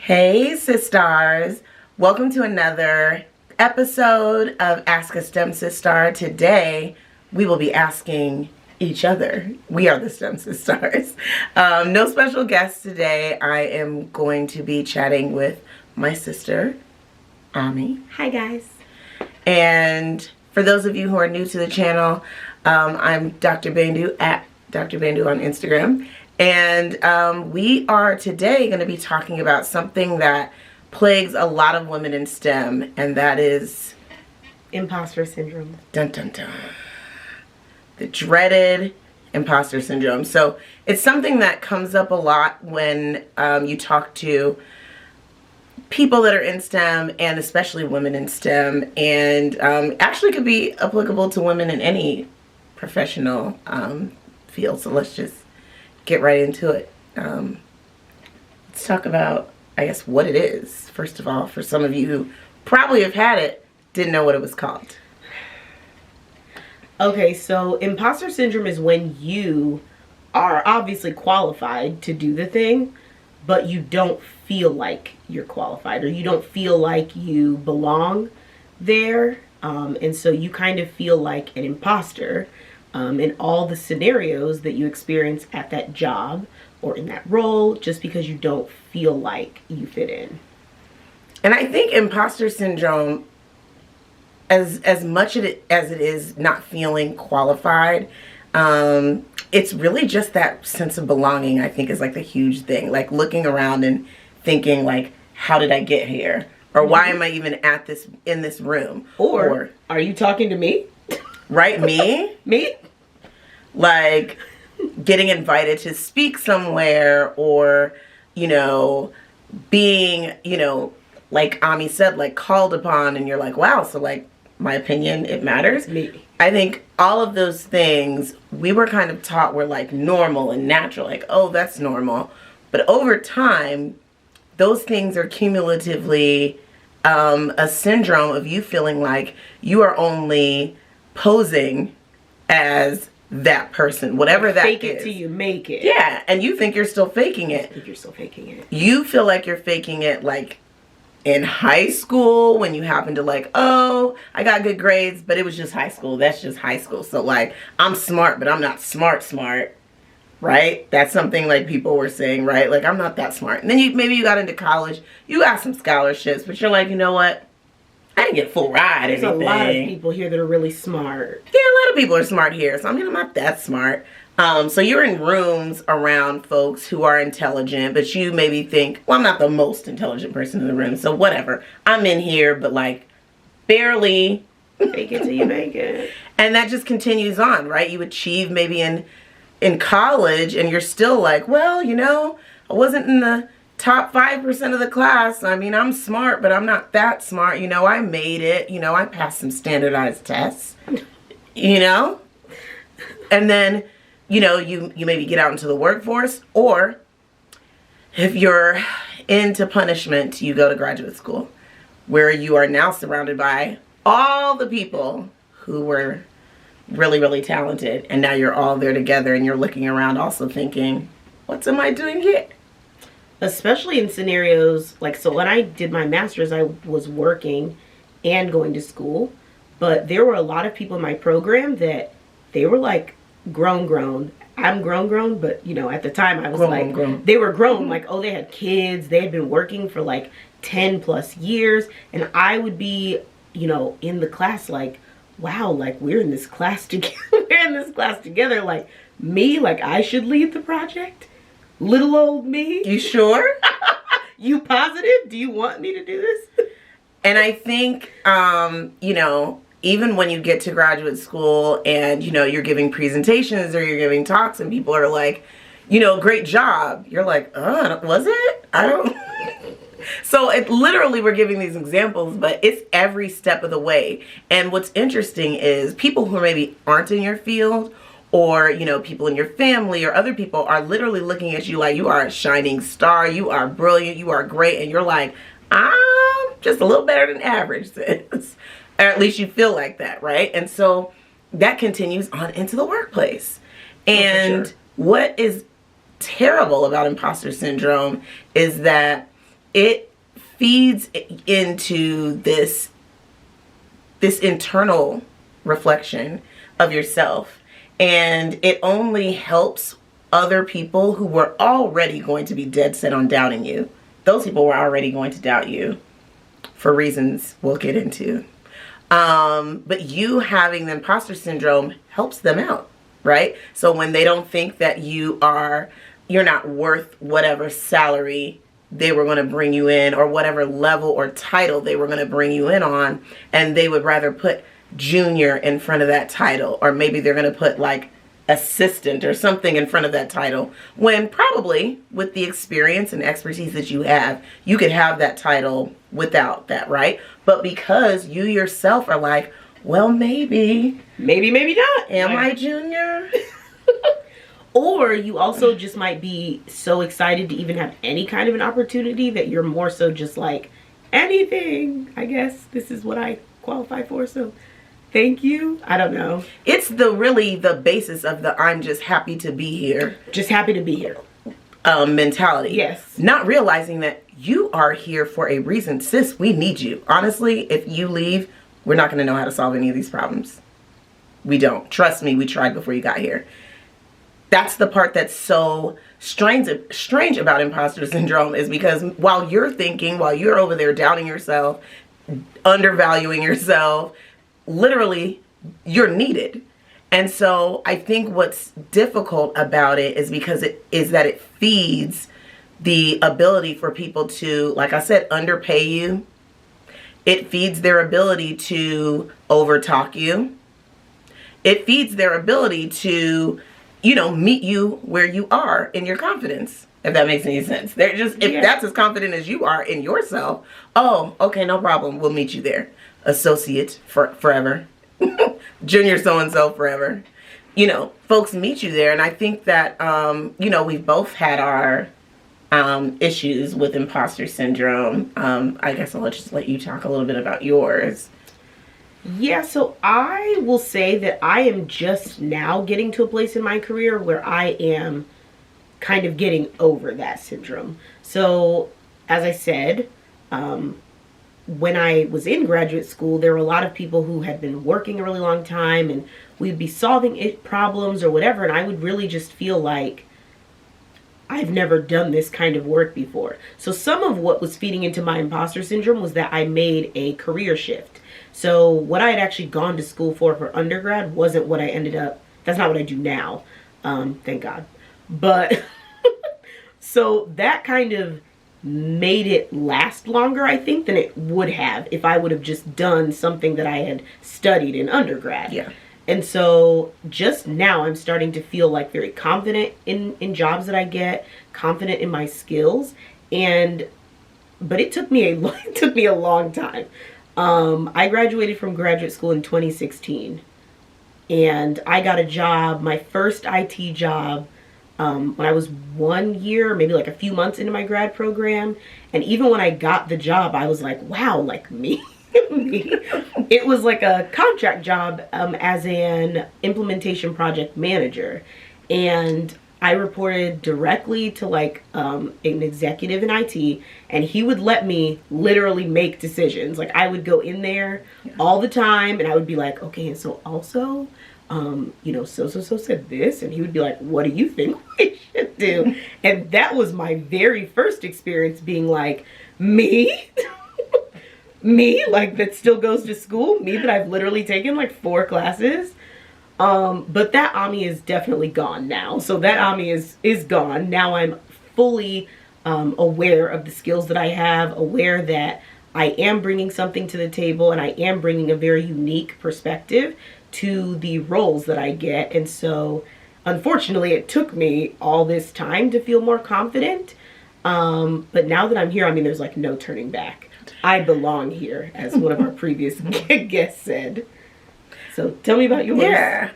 Hey sisters, welcome to another episode of Ask a STEM Sister. Today we will be asking each other. We are the STEM Sisters. No special guests today. I am going to be chatting with my sister, Ami. Hi guys. And for those of you who are new to the channel, I'm Dr. Bandu at Dr. Bandu on Instagram. And we are today going to be talking about something that plagues a lot of women in STEM, and that is Imposter syndrome. dun dun dun, the dreaded imposter syndrome. So it's something that comes up a lot when you talk to people that are in STEM, and especially women in STEM, and actually could be applicable to women in any professional field. So let's just get right into it. Let's talk about, I guess, what it is. First of all, for some of you who probably have had it, didn't know what it was called. Okay, so imposter syndrome is when you are obviously qualified to do the thing, but you don't feel like you're qualified, or you don't feel like you belong there. And so you kind of feel like an imposter in all the scenarios that you experience at that job or in that role, just because you don't feel like you fit in. And I think imposter syndrome, as much as it is not feeling qualified, it's really just that sense of belonging. I think is like the huge thing, like looking around and thinking like, how did I get here? Or why am I even in this room? Or are you talking to me? Right, me? Me? Like getting invited to speak somewhere, or, you know, being, you know, like Ami said, like called upon, and you're like, wow, so like my opinion, it matters. Me. I think all of those things we were kind of taught were like normal and natural, like, oh, that's normal. But over time, those things are cumulatively a syndrome of you feeling like you are only posing as that person, whatever that is. Fake it till you make it. Yeah, and you think you're still faking it. I think you're still faking it. You feel like you're faking it like in high school when you happen to like, oh, I got good grades, but it was just high school. That's just high school. So like, I'm smart, but I'm not smart, right? That's something like people were saying, right? Like, I'm not that smart. And then maybe you got into college, you got some scholarships, but you're like, you know what? I didn't get a full ride. There's a lot of people here that are really smart. Yeah, a lot of people are smart here. So I mean, I'm not that smart. So you're in rooms around folks who are intelligent, but you maybe think, well, I'm not the most intelligent person in the room, so whatever. I'm in here, but like barely. Fake it till you make it. And that just continues on, right? You achieve maybe in college, and you're still like, well, you know, I wasn't in the top 5% of the class. I mean, I'm smart, but I'm not that smart. You know, I made it. You know, I passed some standardized tests. You know? And then, you know, you maybe get out into the workforce, or if you're into punishment, you go to graduate school, where you are now surrounded by all the people who were really, really talented, and now you're all there together, and you're looking around also thinking, what am I doing here? Especially in scenarios like, so when I did my master's, I was working and going to school, but there were a lot of people in my program that they were like grown. I'm grown, but you know, at the time I was grown. They were grown, like, oh, they had kids, they had been working for like 10 plus years, and I would be, you know, in the class like, wow, like we're in this class together, like me, like I should lead the project. Little old me. You sure? You positive? Do you want me to do this? And I think, you know, even when you get to graduate school and, you know, you're giving presentations or you're giving talks and people are like, you know, great job. You're like, was it? I don't. So it literally, we're giving these examples, but it's every step of the way. And what's interesting is people who maybe aren't in your field, or, you know, people in your family or other people are literally looking at you like you are a shining star, you are brilliant, you are great, and you're like, I'm just a little better than average, sis. Or at least you feel like that, right? And so that continues on into the workplace. And what is terrible about imposter syndrome is that it feeds into this internal reflection of yourself, and it only helps other people who were already going to be dead set on doubting you. Those people were already going to doubt you for reasons we'll get into. But you having the imposter syndrome helps them out, right? So when they don't think that you're not worth whatever salary they were going to bring you in, or whatever level or title they were going to bring you in on, and they would rather put junior in front of that title, or maybe they're going to put like assistant or something in front of that title, when probably with the experience and expertise that you have, you could have that title without that, right? But because you yourself are like, well, maybe not. Am I junior? Or you also just might be so excited to even have any kind of an opportunity that you're more so just like, anything, I guess this is what I qualify for, so thank you. I don't know. It's really the basis of the I'm just happy to be here. Just happy to be here. Mentality. Yes. Not realizing that you are here for a reason. Sis, we need you. Honestly, if you leave, we're not going to know how to solve any of these problems. We don't. Trust me, we tried before you got here. That's the part that's so strange about imposter syndrome, is because while you're over there doubting yourself, undervaluing yourself, literally you're needed. And so I think what's difficult about it is because it feeds the ability for people to, like I said, underpay you. It feeds their ability to overtalk you. It feeds their ability to, meet you where you are in your confidence, if that makes any sense. If that's as confident as you are in yourself, oh, okay, no problem, we'll meet you there. Associate forever. Junior so-and-so forever. Folks meet you there. And I think that, we've both had our issues with imposter syndrome. I guess I'll just let you talk a little bit about yours. Yeah, so I will say that I am just now getting to a place in my career where I am kind of getting over that syndrome. So, as I said, when I was in graduate school, there were a lot of people who had been working a really long time, and we'd be solving problems or whatever, and I would really just feel like I've never done this kind of work before. So some of what was feeding into my imposter syndrome was that I made a career shift. So what I had actually gone to school for undergrad wasn't what I ended up, that's not what I do now, thank God. But, so that kind of made it last longer, I think, than it would have if I would have just done something that I had studied in undergrad. Yeah. And so just now I'm starting to feel like very confident in jobs that I get, confident in my skills, but it took me a long time. I graduated from graduate school in 2016, and I got a job, my first IT job, when I was 1 year, maybe like a few months into my grad program. And even when I got the job, I was like, wow, like me. It was like a contract job as an implementation project manager. And I reported directly to like an executive in IT, and he would let me literally make decisions. Like I would go in there all the time, and I would be like, okay, and so also, so said this, and he would be like, what do you think we should do? And that was my very first experience being like, me? Me, like that still goes to school? Me that I've literally taken like 4 classes? But that Ami is definitely gone now. So that Ami is gone. Now I'm fully aware of the skills that I have, aware that I am bringing something to the table, and I am bringing a very unique perspective to the roles that I get. And so unfortunately it took me all this time to feel more confident. But now that I'm here, I mean, there's like no turning back. I belong here, as one of our previous guests said. So tell me about yours.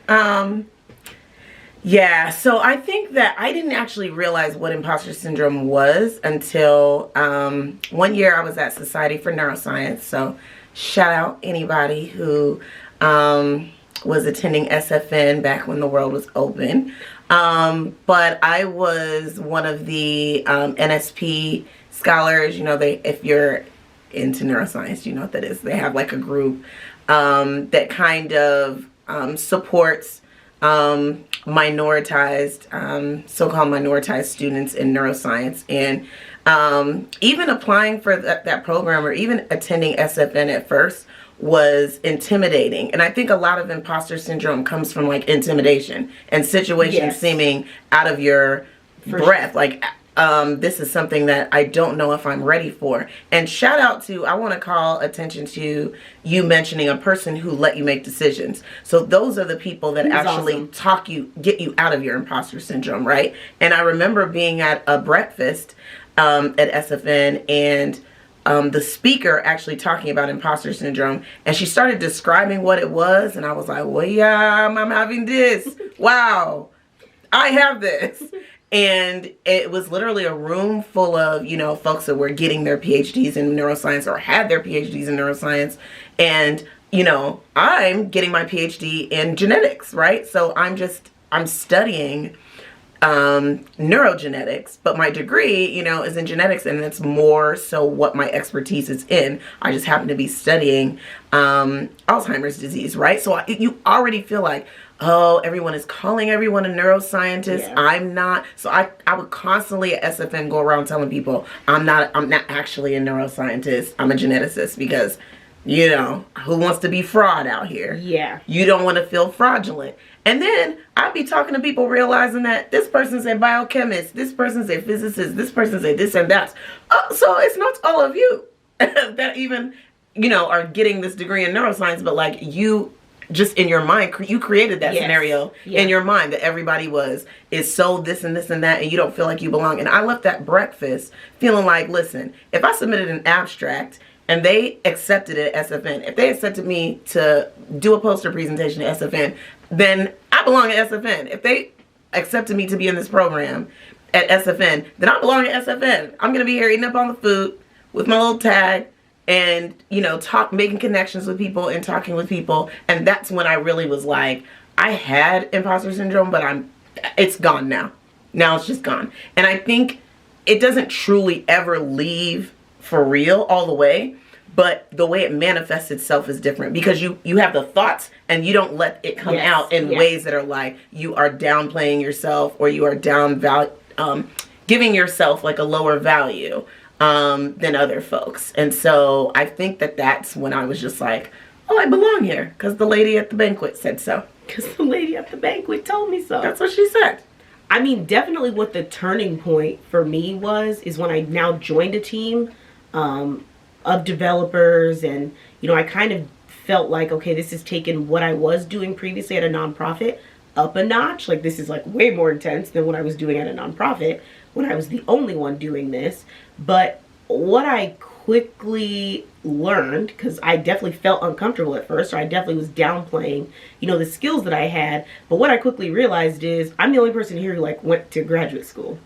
So I think that I didn't actually realize what imposter syndrome was until 1 year I was at Society for Neuroscience. So shout out anybody who was attending SFN back when the world was open. But I was one of the NSP scholars. You know, if you're into neuroscience, you know what that is. They have like a group that kind of supports minoritized, so-called minoritized students in neuroscience. And even applying for that program or even attending SFN at first was intimidating. And I think a lot of imposter syndrome comes from like intimidation and situations seeming out of your breath. Like, this is something that I don't know if I'm ready for. And shout out to, I want to call attention to you mentioning a person who let you make decisions. So those are the people that actually get you out of your imposter syndrome, right? And I remember being at a breakfast at SFN, and the speaker actually talking about imposter syndrome, and she started describing what it was, and I was like, well, yeah, I'm having this. Wow, I have this. And it was literally a room full of, you know, folks that were getting their PhDs in neuroscience or had their PhDs in neuroscience. And, you know, I'm getting my PhD in genetics, right? So I'm studying neurogenetics, but my degree, you know, is in genetics, and it's more so what my expertise is in. I just happen to be studying Alzheimer's disease, right? So you already feel like, oh, everyone is calling everyone a neuroscientist. Yeah. I'm not. So I would constantly at SFN go around telling people I'm not actually a neuroscientist. I'm a geneticist, because, you know, who wants to be fraud out here? Yeah. You don't want to feel fraudulent. And then I'd be talking to people realizing that this person's a biochemist, this person's a physicist, this person's a this and that. So it's not all of you that even, you know, are getting this degree in neuroscience, but like you just in your mind, you created that scenario in your mind that everybody is so this and this and that, and you don't feel like you belong. And I left that breakfast feeling like, listen, if I submitted an abstract and they accepted it at SFN, if they accepted me to do a poster presentation at SFN, then I belong at SFN. If they accepted me to be in this program at SFN, then I belong at SFN. I'm going to be here eating up on the food with my little tag and, you know, making connections with people and talking with people. And that's when I really was like, I had imposter syndrome, but it's gone now. Now it's just gone. And I think it doesn't truly ever leave for real all the way, but the way it manifests itself is different, because you have the thoughts and you don't let it come out in ways that are like you are downplaying yourself, or you are giving yourself like a lower value than other folks. And so I think that's when I was just like, oh, I belong here because the lady at the banquet said so. Because the lady at the banquet told me so. That's what she said. I mean, definitely what the turning point for me is when I now joined a team of developers, and, you know, I kind of felt like, okay, this has taken what I was doing previously at a nonprofit up a notch. Like, this is like way more intense than what I was doing at a nonprofit when I was the only one doing this. But what I quickly learned, because I definitely felt uncomfortable at first, or I definitely was downplaying, you know, the skills that I had. But what I quickly realized is I'm the only person here who like went to graduate school.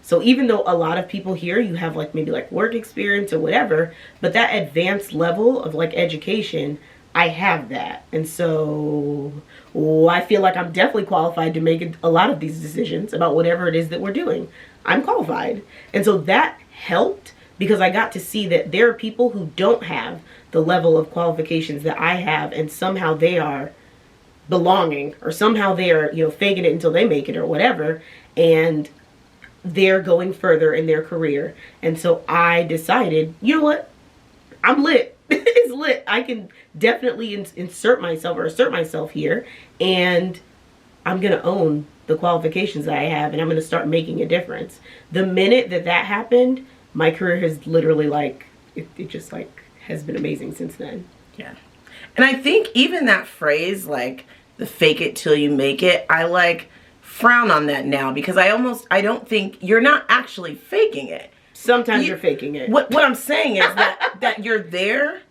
So even though a lot of people here, you have like maybe like work experience or whatever, but that advanced level of like education, I have that. And so I feel like I'm definitely qualified to make a lot of these decisions about whatever it is that we're doing. I'm qualified. And so that helped, because I got to see that there are people who don't have the level of qualifications that I have, and somehow they are belonging, or somehow they are, you know, faking it until they make it or whatever. And they're going further in their career. And so I decided, you know what? I'm lit. It's lit. I can definitely insert myself or assert myself here, and I'm going to own the qualifications that I have, and I'm going to start making a difference. The minute that happened, my career has literally like, it just like has been amazing since then. Yeah. And I think even that phrase, like the fake it till you make it, I like frown on that now, because I don't think you're not actually faking it. Sometimes you're faking it. What I'm saying is that you're there,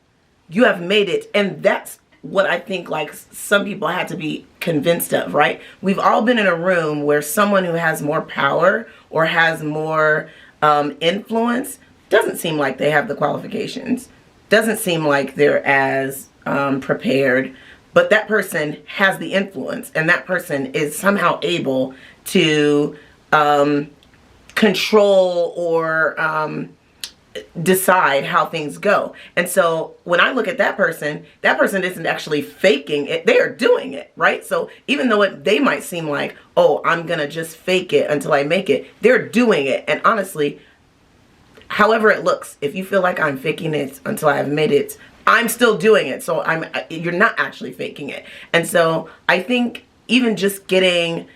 you have made it, and that's what I think like some people had to be convinced of, right? We've all been in a room where someone who has more power or has more influence doesn't seem like they have the qualifications, doesn't seem like they're as prepared, but that person has the influence, and that person is somehow able to control or decide how things go. And so when I look at that person isn't actually faking it. They are doing it, right? So even though they might seem like, oh, I'm going to just fake it until I make it, they're doing it. And honestly, however it looks, if you feel like I'm faking it until I've made it, I'm still doing it. So you're not actually faking it. And so I think even just getting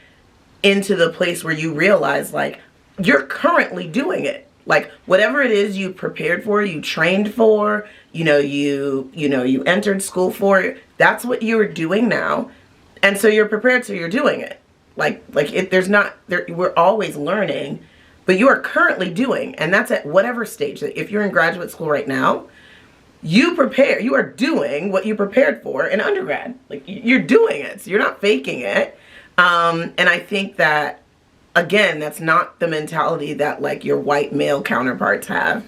into the place where you realize like you're currently doing it. Like whatever it is you prepared for, you trained for, you entered school for, that's what you're doing now. And so you're prepared, so you're doing it. We're always learning, but you are currently doing, and that's at whatever stage. If you're in graduate school right now, you are doing what you prepared for in undergrad. Like you're doing it, so you're not faking it. And I think that, again, that's not the mentality that like your white male counterparts have.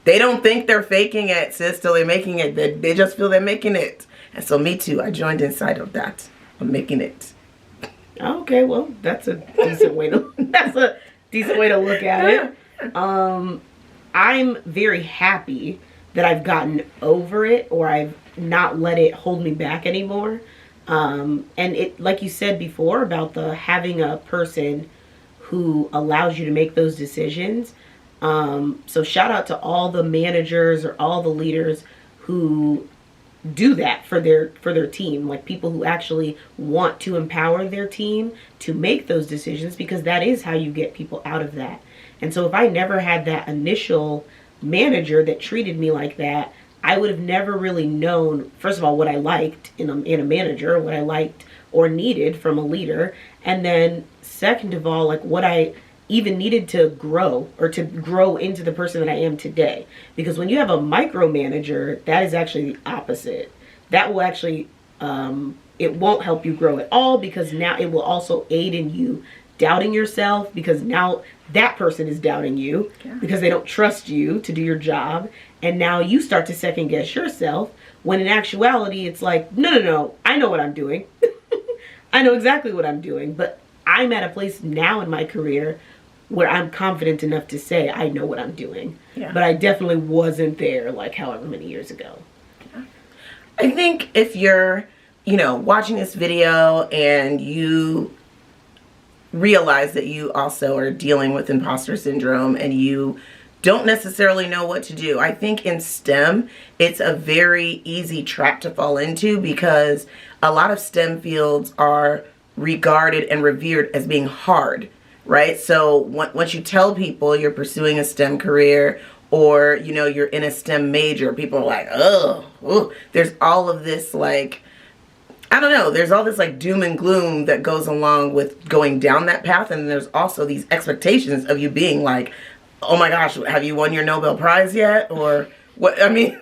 They don't think they're faking it, sis, till they're making it. They just feel they're making it. And so me too, I joined inside of that. I'm making it. Okay, well, that's a decent way to look at it. I'm very happy that I've gotten over it, or I've not let it hold me back anymore. And it, like you said before about having a person who allows you to make those decisions. So shout out to all the managers or all the leaders who do that for their team, like people who actually want to empower their team to make those decisions, because that is how you get people out of that. And so if I never had that initial manager that treated me like that, I would have never really known, first of all, what I liked in a manager, what I liked or needed from a leader, and then second of all, like what I even needed to grow into the person that I am today. Because when you have a micromanager, that is actually the opposite. That will actually, it won't help you grow at all, because now it will also aid in you doubting yourself, because now that person is doubting you because they don't trust you to do your job. And now you start to second guess yourself, when in actuality, it's like, no, I know what I'm doing. I know exactly what I'm doing, but I'm at a place now in my career where I'm confident enough to say I know what I'm doing. Yeah. But I definitely wasn't there like however many years ago. Yeah. I think if you're, watching this video and you realize that you also are dealing with imposter syndrome and you don't necessarily know what to do, I think in STEM, it's a very easy trap to fall into, because a lot of STEM fields are regarded and revered as being hard, right? So once you tell people you're pursuing a STEM career, or you're in a STEM major, people are like, oh, there's all of this like, I don't know, there's all this like doom and gloom that goes along with going down that path. And there's also these expectations of you being like, oh my gosh, have you won your Nobel Prize yet? Or what? I mean,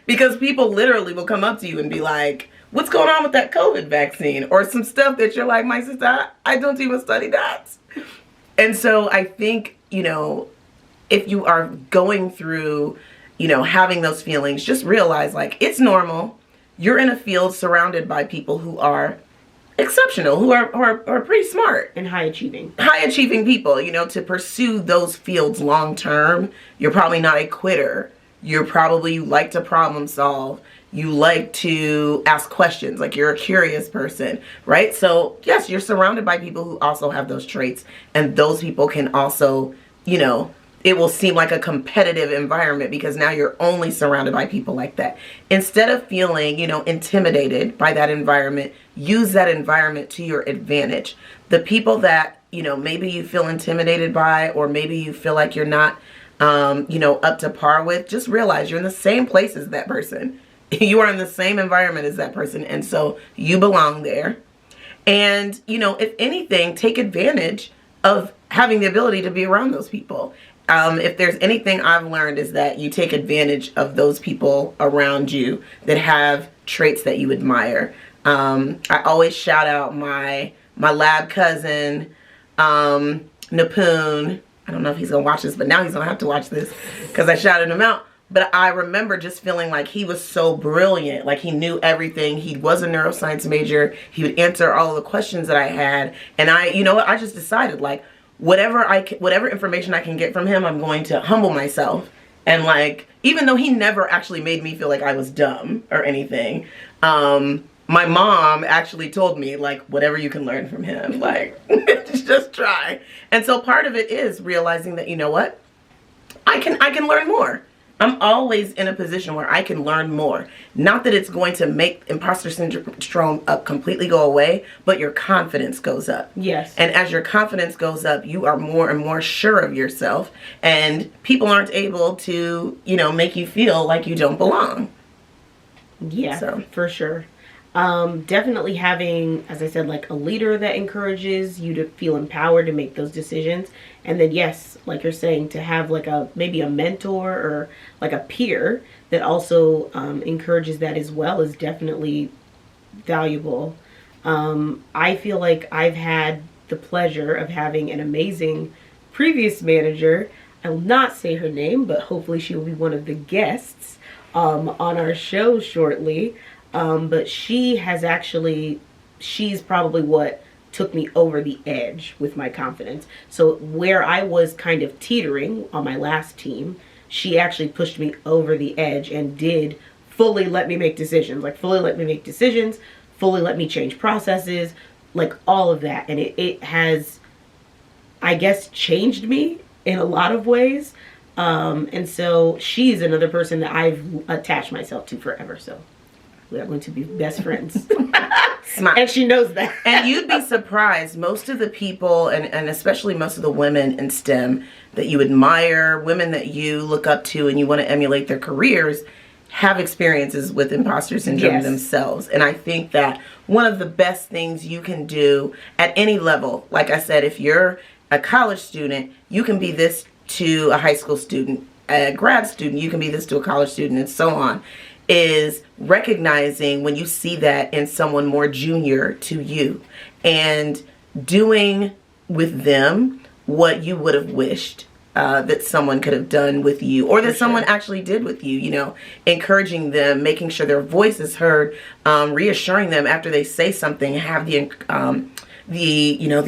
because people literally will come up to you and be like, what's going on with that COVID vaccine? Or some stuff that you're like, my sister, I don't even study that. And so I think, if you are going through, having those feelings, just realize like it's normal. You're in a field surrounded by people who are exceptional, who are pretty smart. And high achieving people. To pursue those fields long term, you're probably not a quitter. You like to problem solve. You like to ask questions, like you're a curious person, right? So yes, you're surrounded by people who also have those traits, and those people can also, it will seem like a competitive environment because now you're only surrounded by people like that. Instead of feeling, intimidated by that environment, use that environment to your advantage. The people that, maybe you feel intimidated by, or maybe you feel like you're not, up to par with, just realize you're in the same place as that person. You are in the same environment as that person, and so you belong there. And, if anything, take advantage of having the ability to be around those people. If there's anything I've learned, is that you take advantage of those people around you that have traits that you admire. I always shout out my lab cousin, Napoon. I don't know if he's going to watch this, but now he's going to have to watch this because I shouted him out. But I remember just feeling like he was so brilliant. Like he knew everything. He was a neuroscience major. He would answer all the questions that I had. And you know what? I just decided like whatever information I can get from him, I'm going to humble myself. And like, even though he never actually made me feel like I was dumb or anything, my mom actually told me like, whatever you can learn from him, like just try. And so part of it is realizing that, you know what? I can learn more. I'm always in a position where I can learn more. Not that it's going to make imposter syndrome completely go away, but your confidence goes up. Yes. And as your confidence goes up, you are more and more sure of yourself. And people aren't able to, you know, make you feel like you don't belong. Yeah, So. for sure. Definitely having, as I said, like a leader that encourages you to feel empowered to make those decisions. And then, yes, like you're saying, to have like maybe a mentor or like a peer that also encourages that as well is definitely valuable. I feel like I've had the pleasure of having an amazing previous manager. I will not say her name, but hopefully she will be one of the guests on our show shortly. But she's probably what took me over the edge with my confidence. So where I was kind of teetering on my last team, she actually pushed me over the edge and did fully let me make decisions, fully let me change processes, like all of that. And it has, I guess, changed me in a lot of ways. And so she's another person that I've attached myself to forever. So we are going to be best friends. Smart. And she knows that. And you'd be surprised, most of the people, and especially most of the women in STEM that you admire, women that you look up to and you want to emulate their careers, have experiences with imposter syndrome themselves. And I think that one of the best things you can do at any level, like I said, if you're a college student, you can be this to a high school student, a grad student, you can be this to a college student, and so on, is recognizing when you see that in someone more junior to you and doing with them what you would have wished that someone could have done with you, or that someone actually did with you, you know, encouraging them, making sure their voice is heard, reassuring them after they say something, have the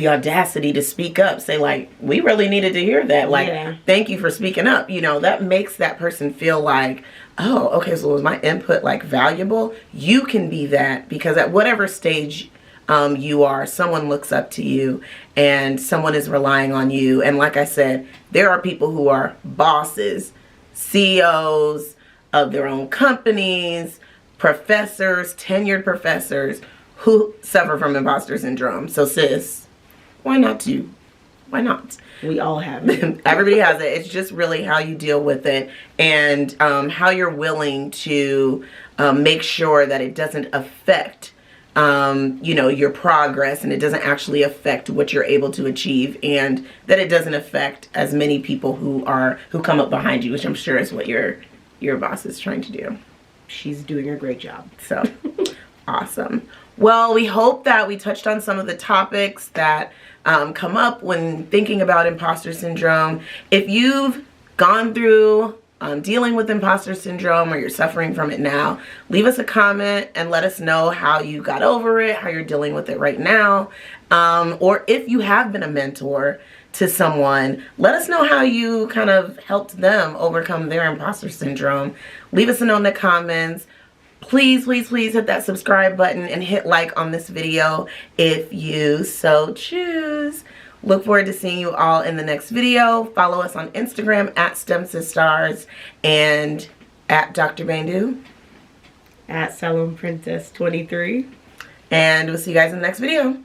audacity to speak up, say like, we really needed to hear that, like, thank you for speaking up. You know, that makes that person feel like, oh, okay, so was my input like valuable? You can be that, because at whatever stage you are, someone looks up to you and someone is relying on you. And like I said, there are people who are bosses, CEOs of their own companies, professors, tenured professors who suffer from imposter syndrome. So sis, why not you? Why not? We all have it. Everybody has it. It's just really how you deal with it, and how you're willing to make sure that it doesn't affect your progress, and it doesn't actually affect what you're able to achieve, and that it doesn't affect as many people who come up behind you, which I'm sure is what your boss is trying to do. She's doing a great job. So awesome. Well, we hope that we touched on some of the topics that come up when thinking about imposter syndrome. If you've gone through dealing with imposter syndrome, or you're suffering from it now, leave us a comment and let us know how you got over it, how you're dealing with it right now. Or if you have been a mentor to someone, let us know how you kind of helped them overcome their imposter syndrome. Leave us a note in the comments. Please, please, please hit that subscribe button and hit like on this video if you so choose. Look forward to seeing you all in the next video. Follow us on Instagram at STEMsistars and at Dr. Bandu. At Salon Princess 23. And we'll see you guys in the next video.